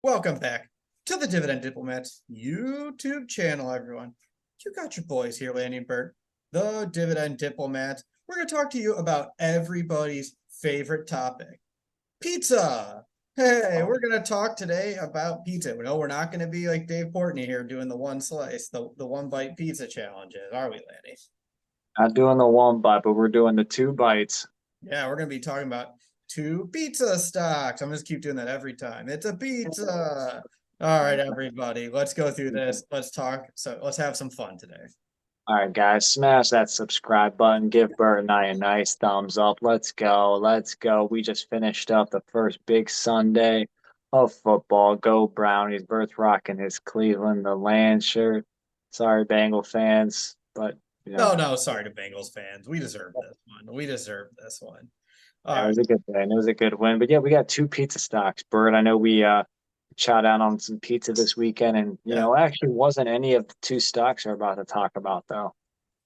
Welcome back to the Dividend Diplomats YouTube channel, everyone. You got your boys here, Lanny and Bert, the Dividend Diplomats. We're going to talk to you about everybody's favorite topic, pizza. Hey, we're going to talk today about pizza. No, we're not going to be like Dave Portney here doing the one slice, the one bite pizza challenges, are we, Lanny? Not doing the one bite, but we're doing the two bites. Yeah, we're going to be talking about two pizza stocks. I'm just keep doing that every time. It's a pizza. All right, everybody, let's go through this. Let's talk. So let's have some fun today. All right, guys, smash that subscribe button. Give Bert and I a nice thumbs up. Let's go. Let's go. We just finished up the first big Sunday of football. Go Brownies. Bert's rocking his Cleveland, the land shirt. Sorry, Bengal fans, but you No, know, no, sorry to Bengals fans. We deserve this one. We deserve this one. All yeah, it right. was a good win. It was a good win. But yeah, we got two pizza stocks. Bert, I know we chowed down on some pizza this weekend, and Yeah. it actually wasn't any of the two stocks we're about to talk about though.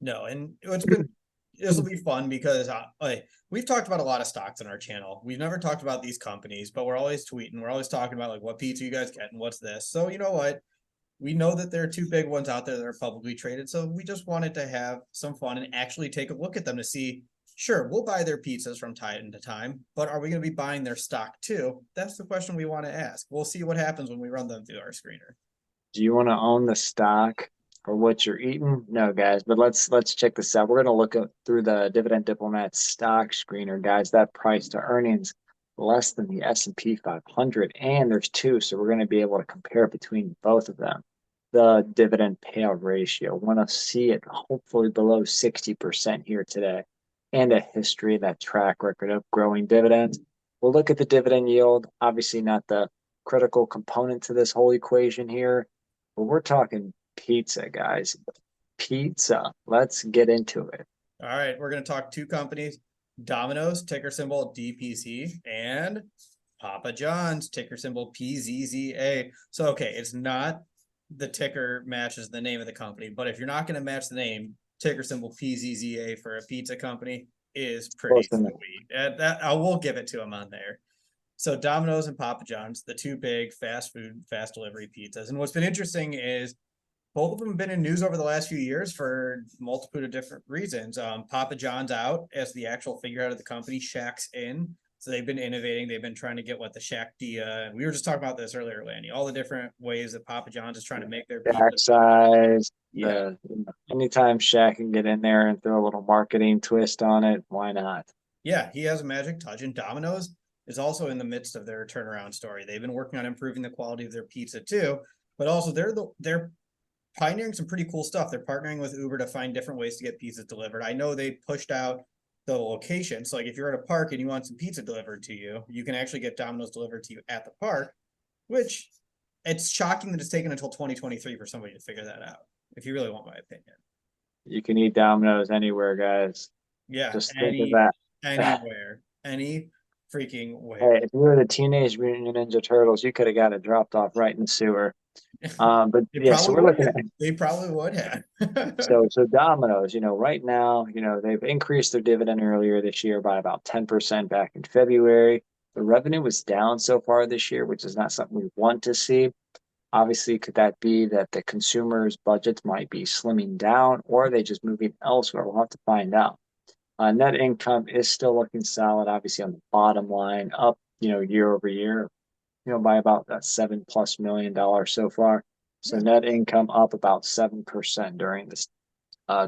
No, and this will be fun because like we've talked about a lot of stocks on our channel. We've never talked about these companies, but we're always tweeting. We're always talking about like what pizza you guys get and what's this. So you know what? We know that there are two big ones out there that are publicly traded. So we just wanted to have some fun and actually take a look at them to see, sure, we'll buy their pizzas from time to time, but are we going to be buying their stock too? That's the question we want to ask. We'll see what happens when we run them through our screener. Do you want to own the stock or what you're eating? No, guys, but let's check this out. We're going to look at, through the Dividend Diplomat stock screener, guys. That price to earnings less than the S&P 500, and there's two, so we're going to be able to compare between both of them. The dividend payout ratio, want to see it hopefully below 60% here today, and a history, that track record of growing dividends. We'll look at the dividend yield, obviously not the critical component to this whole equation here, but we're talking pizza, guys. Pizza. Let's get into it. All right, we're going to talk two companies, Domino's, ticker symbol DPC, and Papa John's, ticker symbol PZZA. So, okay, it's not the ticker matches the name of the company, but if you're not going to match the name, ticker symbol PZZA for a pizza company is pretty Close enough. sweet. That I will give it to them on there. So Domino's and Papa John's, the two big fast food, fast delivery pizzas. And what's been interesting is both of them have been in news over the last few years for multitude of different reasons. Papa John's out as the actual figurehead of the company. Shaq's in. So they've been innovating. They've been trying to get what the Shaq Dia. We were just talking about this earlier, Lanny. All the different ways that Papa John's is trying to make their pizza. Jack size. Yeah. Anytime Shaq can get in there and throw a little marketing twist on it, why not? Yeah, he has a magic touch. And Domino's is also in the midst of their turnaround story. They've been working on improving the quality of their pizza too, but also they're pioneering some pretty cool stuff. They're partnering with Uber to find different ways to get pizzas delivered. I know they pushed out the location. So like if you're at a park and you want some pizza delivered to you, you can actually get Domino's delivered to you at the park, which it's shocking that it's taken until 2023 for somebody to figure that out, if you really want my opinion. You can eat Domino's anywhere, guys. Yeah, Just think of that. anywhere, any freaking Hey, where. if you were the Teenage Mutant Ninja Turtles, you could have got it dropped off right in the sewer. But They yeah, so probably we're would looking have. at They probably would have. so Domino's, right now, they've increased their dividend earlier this year by about 10% back in February. The revenue was down so far this year, which is not something we want to see. Obviously, could that be that the consumers' budgets might be slimming down, or are they just moving elsewhere? We'll have to find out. Net income is still looking solid, obviously on the bottom line, up, year over year, by about that $7+ million so far. So Yeah, net income up about 7% during this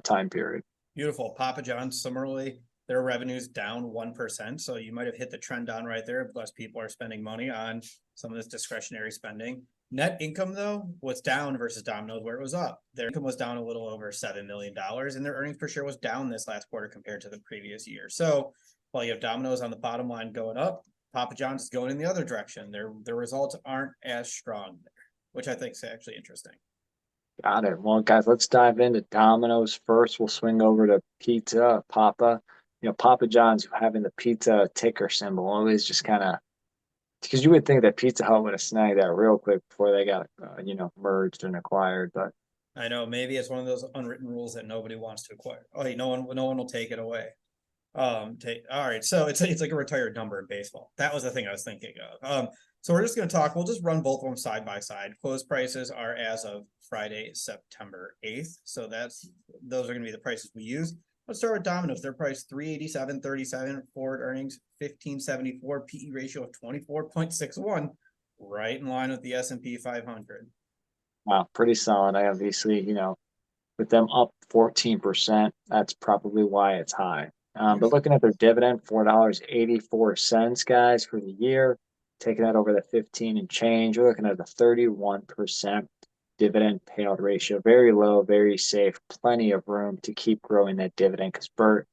time period. beautiful. Papa John's, similarly, their revenue's down 1%. So you might have hit the trend down right there. Less people are spending money on some of this discretionary spending. Net income, though, was down versus Domino's, where it was up. Their income was down a little over $7 million, and their earnings per share was down this last quarter compared to the previous year. So while you have Domino's on the bottom line going up, Papa John's is going in the other direction. Their results aren't as strong there, which I think is actually interesting. Got it. Well, guys, let's dive into Domino's first. We'll swing over to pizza, Papa. Papa John's having the pizza ticker symbol always just kind of because you would think that Pizza Hut would have snagged that real quick before they got merged and acquired. But I know maybe it's one of those unwritten rules that nobody wants to acquire. Oh, no one will take it away. Take all right. So it's like a retired number in baseball. That was the thing I was thinking of. So we're just going to talk, we'll just run both of them side by side. Close prices are as of Friday, September 8th. So those are going to be the prices we use. Let's start with Domino's. Their price 387.37, forward earnings 1574, PE ratio of 24.61, right in line with the S&P 500. Wow, pretty solid. I obviously, with them up 14%, that's probably why it's high. But looking at their dividend, $4.84, guys, for the year, taking that over the 15 and change, we're looking at a 31% dividend payout ratio. Very low, very safe, plenty of room to keep growing that dividend because Bert,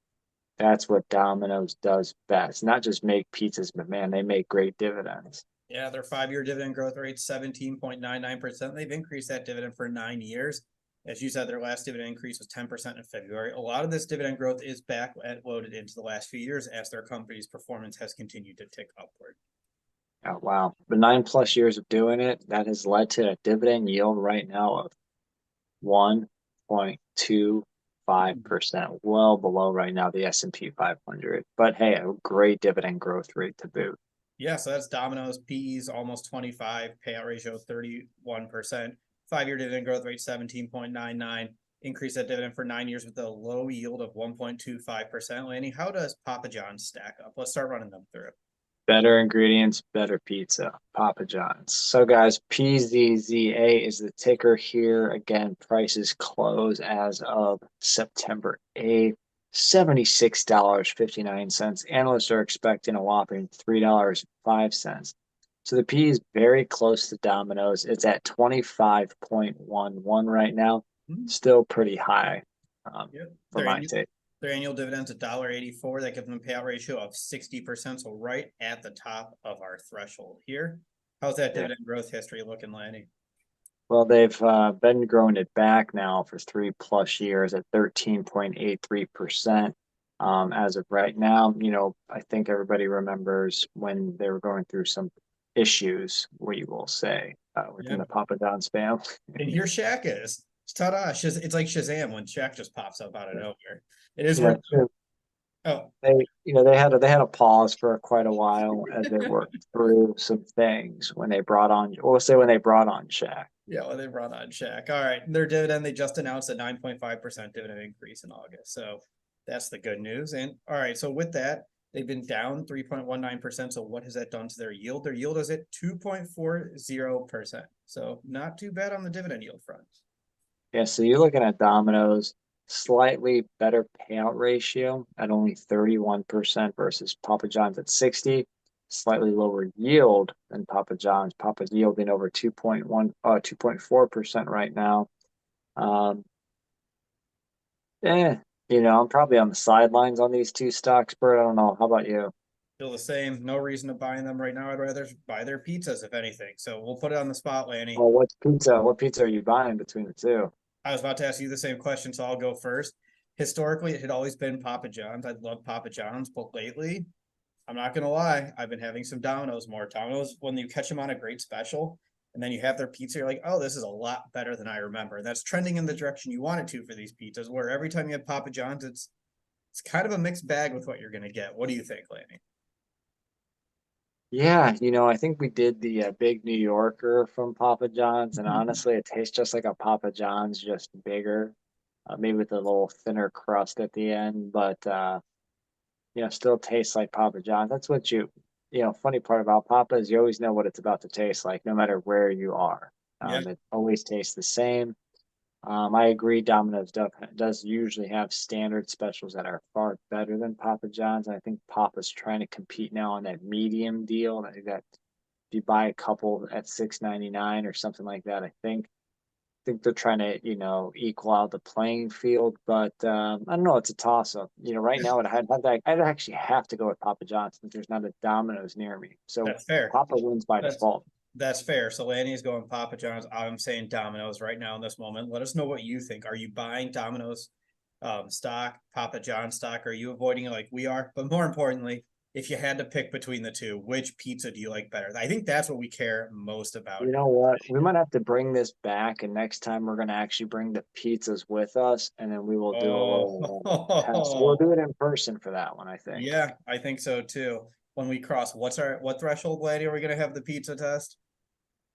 that's what Domino's does best. Not just make pizzas, but man, they make great dividends. Yeah, their 5-year dividend growth rate 17.99%. They've increased that dividend for 9 years. As you said, their last dividend increase was 10% in February. A lot of this dividend growth is back loaded into the last few years as their company's performance has continued to tick upward. Oh, wow. The 9+ years of doing it, that has led to a dividend yield right now of 1.25%, well below right now the S&P 500. But hey, a great dividend growth rate to boot. Yeah, so that's Domino's. PE's almost 25, payout ratio 31%, 5-year dividend growth rate 17.99. Increase that dividend for 9 years with a low yield of 1.25%. Lanny, how does Papa John's stack up? Let's start running them through. Better ingredients, better pizza. Papa John's. So guys, PZZA is the ticker here. Again, prices close as of September 8th. $76.59. Analysts are expecting a whopping $3.05. So the P is very close to Domino's. It's at 25.11 right now. Still pretty high for my take. Their annual dividend's $1.84. That gives them a payout ratio of 60%, so right at the top of our threshold here. How's that dividend growth history looking, Lanny? Well, they've been growing it back now for 3+ years at 13.83%. As of right now, I think everybody remembers when they were going through some issues, we will say, within the Papa John's family. And here Shaq is. Ta-da! It's like Shazam when Shaq just pops up out of nowhere. It is Yeah, worth. Oh, they had a pause for quite a while as they worked through some things when they brought on. We'll say when they brought on Shaq. Yeah, well, they brought on Shaq. All right, their dividend, they just announced a 9.5% dividend increase in August. So that's the good news. And all right, so with that, they've been down 3.19%. So what has that done to their yield? Their yield is at 2.40%. So not too bad on the dividend yield front. Yeah, so you're looking at Domino's, slightly better payout ratio at only 31% versus Papa John's at 60. Slightly lower yield than Papa John's. Papa's yielding over 2.4% right now. I'm probably on the sidelines on these two stocks, Bert. I don't know. How about you? Still the same. No reason to buy them right now. I'd rather buy their pizzas, if anything. So we'll put it on the spot, Lanny. Well, what pizza are you buying between the two? I was about to ask you the same question, so I'll go first. Historically, it had always been Papa John's. I love Papa John's, but lately, I'm not gonna lie, I've been having some Domino's more. Domino's, when you catch them on a great special, and then you have their pizza, you're like, oh, this is a lot better than I remember. And that's trending in the direction you want it to for these pizzas, where every time you have Papa John's, it's kind of a mixed bag with what you're gonna get. What do you think, Lanny? Yeah, I think we did the big New Yorker from Papa John's, and honestly, it tastes just like a Papa John's, just bigger, maybe with a little thinner crust at the end, but still tastes like Papa John's. That's what funny part about Papa is you always know what it's about to taste like, no matter where you are. It always tastes the same. I agree. Domino's does usually have standard specials that are far better than Papa John's. I think Papa's trying to compete now on that medium deal. That if you buy a couple at $6.99 or something like that, I think they're trying to equal out the playing field. But I don't know. It's a toss up. Right now I'd actually have to go with Papa John's since there's not a Domino's near me. So that's fair. Papa wins by default. That's fair. So Lanny's going Papa John's. I'm saying Domino's right now in this moment. Let us know what you think. Are you buying Domino's stock, Papa John's stock? Are you avoiding it like we are? But more importantly, if you had to pick between the two, which pizza do you like better? I think that's what we care most about. You know what? We might have to bring this back, and next time we're going to actually bring the pizzas with us, and then we will do a little test. We'll do it in person for that one, I think. Yeah, I think so too. when we cross, what threshold, Vladdy, are we gonna have the pizza test?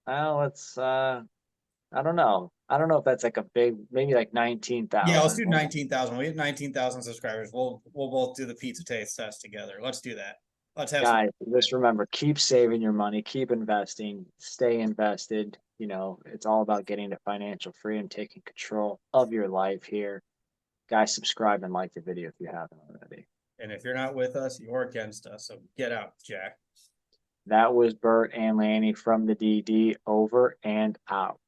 Well, I don't know. I don't know if that's like a big, maybe like Yeah, let's 19,000. do 19,000. We hit 19,000 subscribers. We'll both do the pizza taste test together. Let's do that. Let's have some. Guys, just remember, keep saving your money, keep investing, stay invested. You know, it's all about getting to financial freedom, taking control of your life here. Guys, subscribe and like the video if you haven't already. And if you're not with us, you're against us. So get out, Jack. That was Bert and Lanny from the DD, over and out.